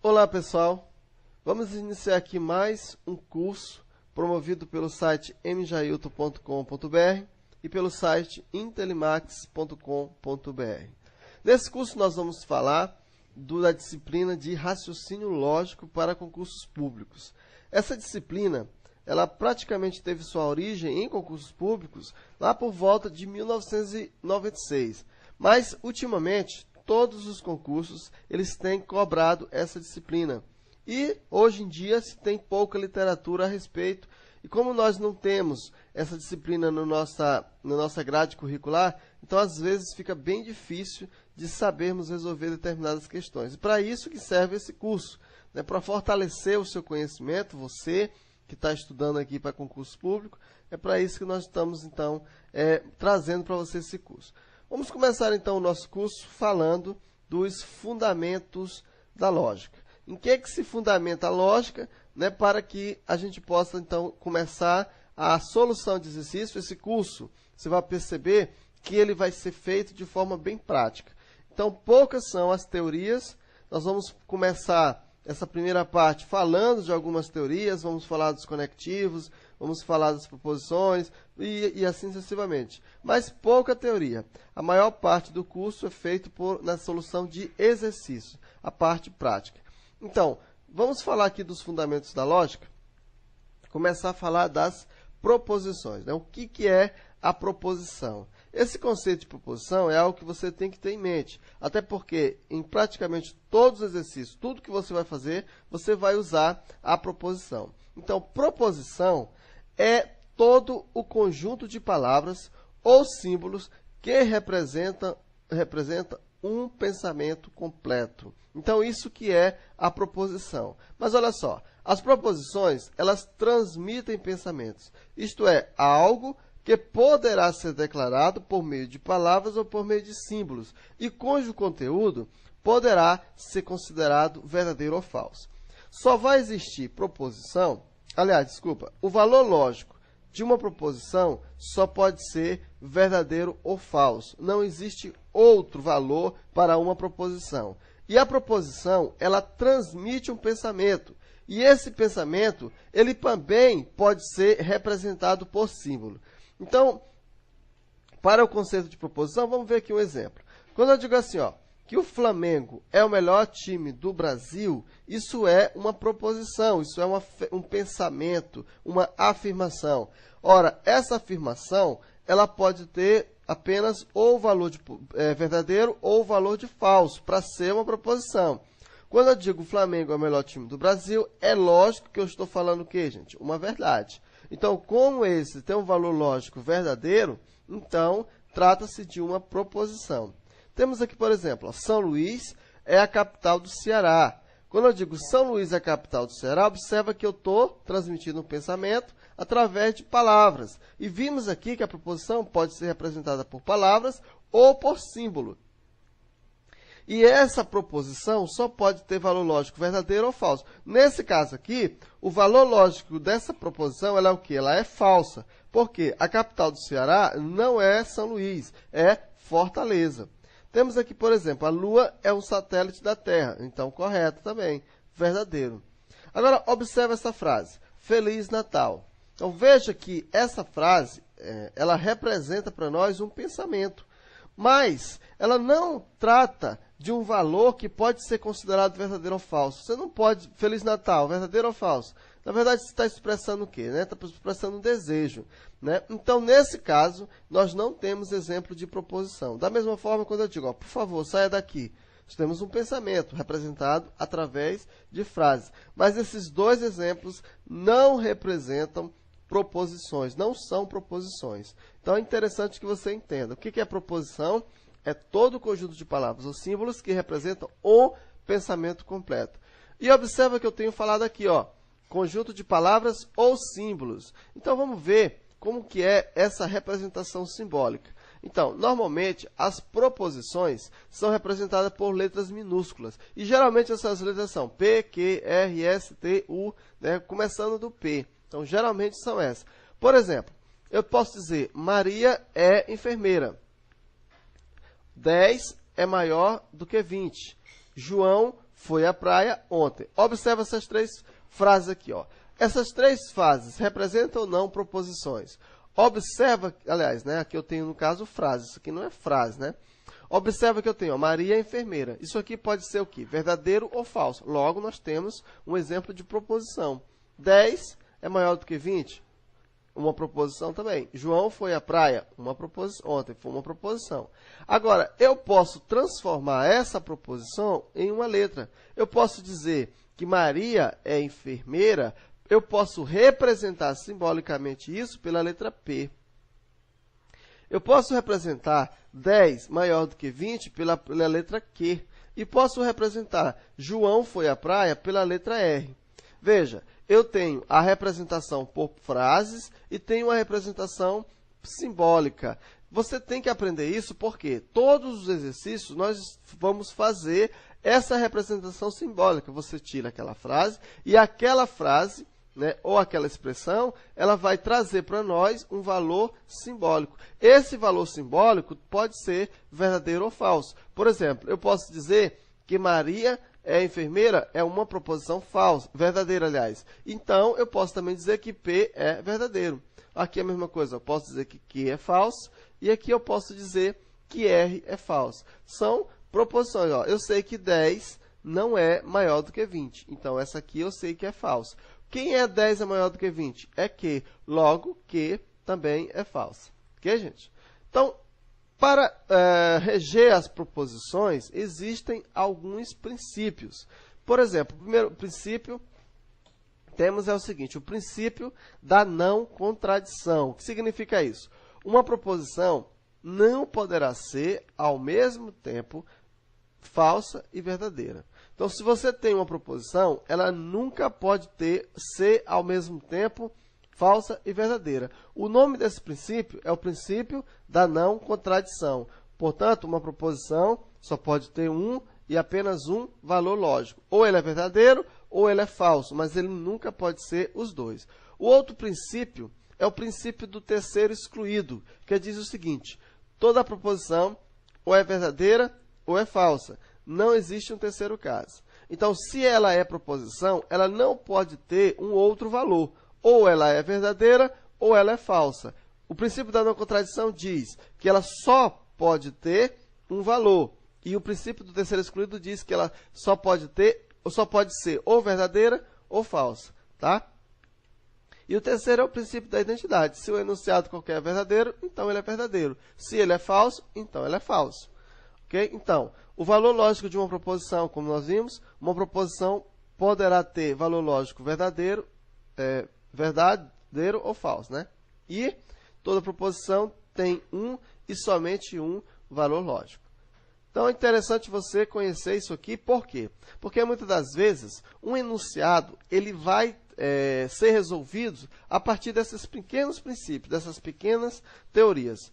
Olá pessoal, vamos iniciar aqui mais um curso promovido pelo site mjailton.com.br e pelo site intelimax.com.br. Nesse curso nós vamos falar da disciplina de raciocínio lógico para concursos públicos. Essa disciplina, ela praticamente teve sua origem em concursos públicos lá por volta de 1996, mas ultimamente todos os concursos eles têm cobrado essa disciplina. E hoje em dia se tem pouca literatura a respeito. E como nós não temos essa disciplina na nossa grade curricular, então às vezes fica bem difícil de sabermos resolver determinadas questões. E para isso que serve esse curso, né? Para fortalecer o seu conhecimento, você que está estudando aqui para concurso público, é para isso que nós estamos então trazendo para você esse curso. Vamos começar então o nosso curso falando dos fundamentos da lógica. Em que se fundamenta a lógica, né, para que a gente possa então começar a solução de exercício. Esse curso, você vai perceber que ele vai ser feito de forma bem prática. Então, poucas são as teorias. Nós vamos começar essa primeira parte falando de algumas teorias, vamos falar dos conectivos, vamos falar das proposições e assim sucessivamente. Mas pouca teoria. A maior parte do curso é feito na solução de exercícios, a parte prática. Então, vamos falar aqui dos fundamentos da lógica, começar a falar das proposições, né? O que é a proposição? Esse conceito de proposição é algo que você tem que ter em mente, até porque em praticamente todos os exercícios, tudo que você vai fazer, você vai usar a proposição. Então, proposição é todo o conjunto de palavras ou símbolos que representa um pensamento completo. Então, isso que é a proposição. Mas olha só, as proposições, elas transmitem pensamentos. Isto é, algo que poderá ser declarado por meio de palavras ou por meio de símbolos, e cujo conteúdo poderá ser considerado verdadeiro ou falso. Só vai existir proposição, o valor lógico de uma proposição só pode ser verdadeiro ou falso. Não existe outro valor para uma proposição. E a proposição, ela transmite um pensamento. E esse pensamento, ele também pode ser representado por símbolo. Então, para o conceito de proposição, vamos ver aqui um exemplo. Quando eu digo assim, que o Flamengo é o melhor time do Brasil, isso é uma proposição, isso é um pensamento, uma afirmação. Ora, essa afirmação, ela pode ter apenas ou o valor de verdadeiro ou o valor de falso, para ser uma proposição. Quando eu digo o Flamengo é o melhor time do Brasil, é lógico que eu estou falando o quê, gente? Uma verdade. Então, como esse tem um valor lógico verdadeiro, então trata-se de uma proposição. Temos aqui, por exemplo, São Luís é a capital do Ceará. Quando eu digo São Luís é a capital do Ceará, observa que eu estou transmitindo um pensamento através de palavras. E vimos aqui que a proposição pode ser representada por palavras ou por símbolo. E essa proposição só pode ter valor lógico verdadeiro ou falso. Nesse caso aqui, o valor lógico dessa proposição ela é o quê? Ela é falsa. Porque a capital do Ceará não é São Luís, é Fortaleza. Temos aqui, por exemplo, a Lua é um satélite da Terra. Então, correto também, verdadeiro. Agora, observe essa frase. Feliz Natal. Então, veja que essa frase, ela representa para nós um pensamento. Mas ela não trata de um valor que pode ser considerado verdadeiro ou falso. Você não pode, Feliz Natal, verdadeiro ou falso? Na verdade, você está expressando o quê? Está expressando um desejo. Né? Então, nesse caso, nós não temos exemplo de proposição. Da mesma forma, quando eu digo, por favor, saia daqui. Nós temos um pensamento representado através de frases. Mas esses dois exemplos não representam proposições, não são proposições. Então, é interessante que você entenda. O que é proposição? É todo o conjunto de palavras ou símbolos que representam o pensamento completo. E observa que eu tenho falado aqui, conjunto de palavras ou símbolos. Então, vamos ver como que é essa representação simbólica. Então, normalmente, as proposições são representadas por letras minúsculas. E, geralmente, essas letras são P, Q, R, S, T, U, né, começando do P. Então, geralmente são essas. Por exemplo, eu posso dizer, Maria é enfermeira. 10 é maior do que 20. João foi à praia ontem. Observa essas três frases aqui, ó. Essas três frases representam ou não proposições? Observa, aliás, né, aqui eu tenho, no caso, frases. Isso aqui não é frase, né? Observa que eu tenho, ó, Maria é enfermeira. Isso aqui pode ser o quê? Verdadeiro ou falso. Logo, nós temos um exemplo de proposição. 10 é maior do que 20? Uma proposição também. João foi à praia? Uma proposição. Ontem foi uma proposição. Agora, eu posso transformar essa proposição em uma letra. Eu posso dizer que Maria é enfermeira. Eu posso representar simbolicamente isso pela letra P. Eu posso representar 10 maior do que 20 pela letra Q. E posso representar João foi à praia pela letra R. Veja, eu tenho a representação por frases e tenho a representação simbólica. Você tem que aprender isso porque todos os exercícios nós vamos fazer essa representação simbólica. Você tira aquela frase e aquela frase, né, ou aquela expressão, ela vai trazer para nós um valor simbólico. Esse valor simbólico pode ser verdadeiro ou falso. Por exemplo, eu posso dizer que Maria é enfermeira, é uma proposição falsa, verdadeira, aliás. Então, eu posso também dizer que P é verdadeiro. Aqui é a mesma coisa, eu posso dizer que Q é falso, e aqui eu posso dizer que R é falso. São proposições, ó. Eu sei que 10 não é maior do que 20, então essa aqui eu sei que é falso. Quem é 10 é maior do que 20? É Q, logo Q também é falso. Ok, gente? Então, para reger as proposições, existem alguns princípios. Por exemplo, o primeiro princípio temos é o seguinte, o princípio da não contradição. O que significa isso? Uma proposição não poderá ser, ao mesmo tempo, falsa e verdadeira. Então, se você tem uma proposição, ela nunca pode ser, ao mesmo tempo, falsa e verdadeira. O nome desse princípio é o princípio da não contradição. Portanto, uma proposição só pode ter um e apenas um valor lógico. Ou ele é verdadeiro ou ele é falso, mas ele nunca pode ser os dois. O outro princípio é o princípio do terceiro excluído, que diz o seguinte, toda proposição ou é verdadeira ou é falsa. Não existe um terceiro caso. Então, se ela é proposição, ela não pode ter um outro valor. Ou ela é verdadeira, ou ela é falsa. O princípio da não contradição diz que ela só pode ter um valor. E o princípio do terceiro excluído diz que ela só pode ter, ou só pode ser ou verdadeira ou falsa. Tá? E o terceiro é o princípio da identidade. Se o enunciado qualquer é verdadeiro, então ele é verdadeiro. Se ele é falso, então ele é falso. Okay? Então, o valor lógico de uma proposição, como nós vimos, uma proposição poderá ter valor lógico verdadeiro, verdadeiro ou falso, né? E toda proposição tem um e somente um valor lógico. Então, é interessante você conhecer isso aqui, por quê? Porque muitas das vezes, um enunciado, ele vai ser resolvido a partir desses pequenos princípios, dessas pequenas teorias.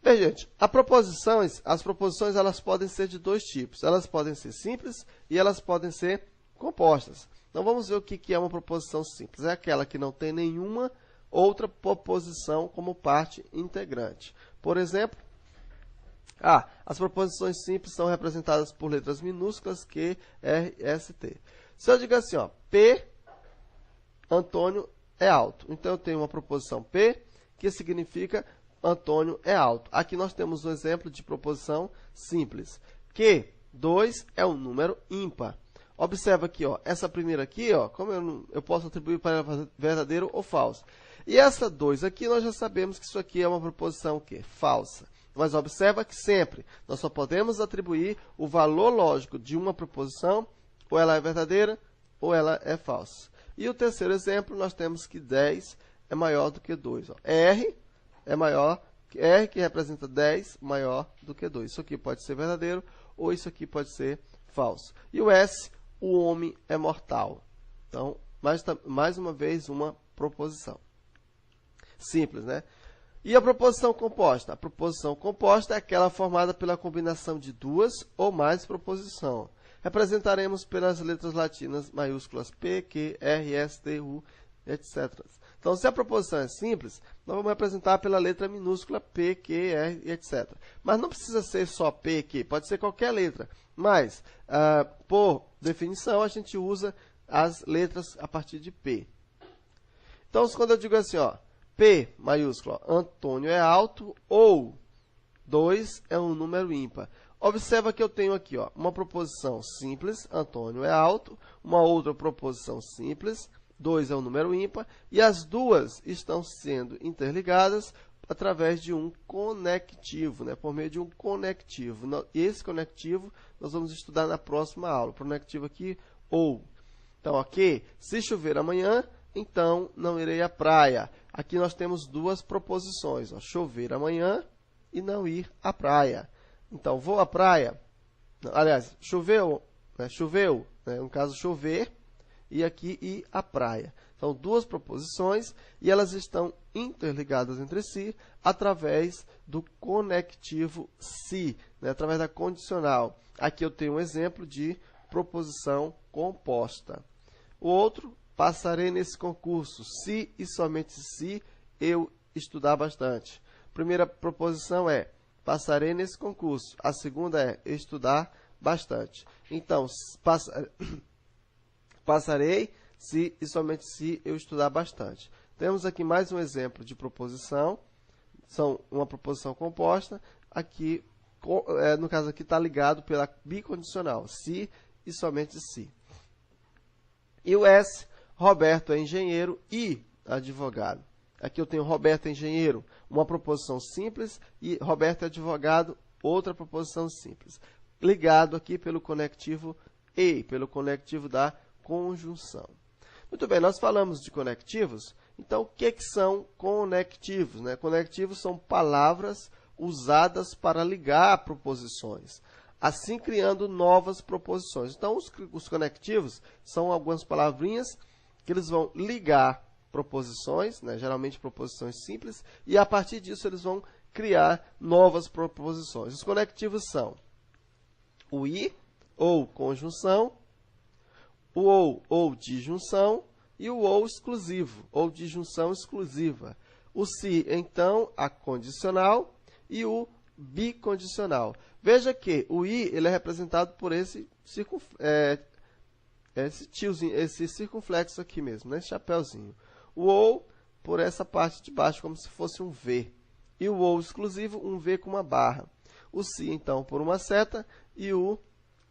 Bem, gente, as proposições elas podem ser de dois tipos. Elas podem ser simples e elas podem ser compostas. Então, vamos ver o que é uma proposição simples. É aquela que não tem nenhuma outra proposição como parte integrante. Por exemplo, as proposições simples são representadas por letras minúsculas Q, R, S, T. Se eu digo assim, ó, P, Antônio é alto. Então, eu tenho uma proposição P, que significa Antônio é alto. Aqui nós temos um exemplo de proposição simples. Que 2 é um número ímpar. Observa aqui, ó, essa primeira aqui, ó, como eu posso atribuir para ela verdadeiro ou falso. E essa 2 aqui, nós já sabemos que isso aqui é uma proposição o quê? Falsa. Mas observa que sempre nós só podemos atribuir o valor lógico de uma proposição, ou ela é verdadeira, ou ela é falsa. E o terceiro exemplo, nós temos que 10 é maior do que 2. Ó. R é maior, R que representa 10 maior do que 2. Isso aqui pode ser verdadeiro, ou isso aqui pode ser falso. E o S, o homem é mortal. Então, mais uma vez, uma proposição. Simples, né? E a proposição composta? A proposição composta é aquela formada pela combinação de duas ou mais proposições. Representaremos pelas letras latinas maiúsculas P, Q, R, S, T, U, etc. Então, se a proposição é simples, nós vamos representar pela letra minúscula P, Q, R, etc. Mas não precisa ser só P, Q, pode ser qualquer letra. Mas, por definição, a gente usa as letras a partir de P. Então, quando eu digo assim, ó, P maiúsculo, Antônio é alto, ou 2 é um número ímpar. Observa que eu tenho aqui, ó, uma proposição simples, Antônio é alto, uma outra proposição simples, 2 é um número ímpar, e as duas estão sendo interligadas através de um conectivo, né? Por meio de um conectivo. Esse conectivo nós vamos estudar na próxima aula. O conectivo aqui, ou. Então, ok, se chover amanhã, então não irei à praia. Aqui nós temos duas proposições, ó, chover amanhã e não ir à praia. Então, vou à praia, aliás, choveu, né? No caso, chover, e aqui ir à praia. São duas proposições e elas estão interligadas entre si através do conectivo se, né? Através da condicional. Aqui eu tenho um exemplo de proposição composta. O outro, passarei nesse concurso, se e somente se eu estudar bastante. Primeira proposição é, passarei nesse concurso. A segunda é, estudar bastante. Então, passarei se e somente se eu estudar bastante. Temos aqui mais um exemplo de proposição. São uma proposição composta. Aqui, no caso aqui, está ligado pela bicondicional. Se e somente se. E o S, Roberto é engenheiro e advogado. Aqui eu tenho Roberto é engenheiro, uma proposição simples, e Roberto é advogado, outra proposição simples. Ligado aqui pelo conectivo e, pelo conectivo da conjunção. Muito bem, nós falamos de conectivos, então o que são conectivos, né? Conectivos são palavras usadas para ligar proposições, assim criando novas proposições. Então, os conectivos são algumas palavrinhas que eles vão ligar proposições, né? Geralmente proposições simples, e a partir disso eles vão criar novas proposições. Os conectivos são o e, ou conjunção, o ou disjunção, e o ou exclusivo, ou disjunção exclusiva. O se, então, a condicional, e o bicondicional. Veja que o i ele é representado por esse tiozinho, esse circunflexo aqui mesmo, né? Esse chapéuzinho. O ou por essa parte de baixo, como se fosse um V. E o ou exclusivo, um V com uma barra. O se, então, por uma seta, e o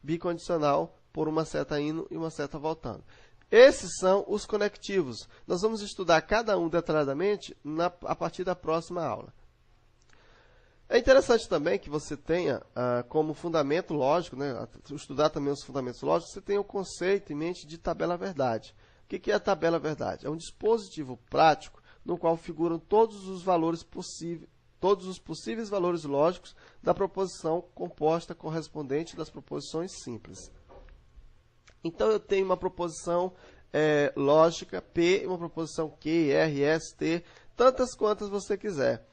bicondicional por uma seta indo e uma seta voltando. Esses são os conectivos. Nós vamos estudar cada um detalhadamente a partir da próxima aula. É interessante também que você tenha como fundamento lógico, né, estudar também os fundamentos lógicos, você tenha o conceito em mente de tabela-verdade. O que é a tabela-verdade? É um dispositivo prático no qual figuram todos os possíveis valores lógicos da proposição composta correspondente das proposições simples. Então, eu tenho uma proposição lógica P, uma proposição Q, R, S, T, tantas quantas você quiser.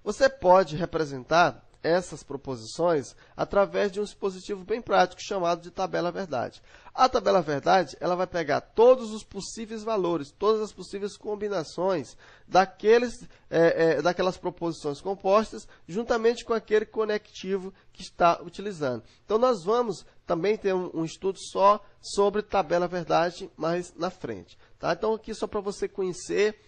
Você pode representar essas proposições através de um dispositivo bem prático chamado de tabela-verdade. A tabela-verdade ela vai pegar todos os possíveis valores, todas as possíveis combinações daquelas proposições compostas, juntamente com aquele conectivo que está utilizando. Então, nós vamos também ter um estudo só sobre tabela-verdade mais na frente. Tá? Então, aqui só para você conhecer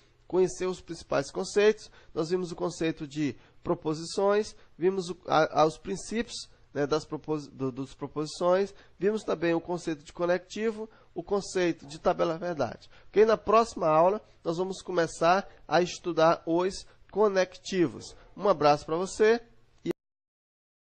os principais conceitos. Nós vimos o conceito de proposições, vimos os princípios, né, das proposições, vimos também o conceito de conectivo, o conceito de tabela-verdade. Okay? Na próxima aula, nós vamos começar a estudar os conectivos. Um abraço para você.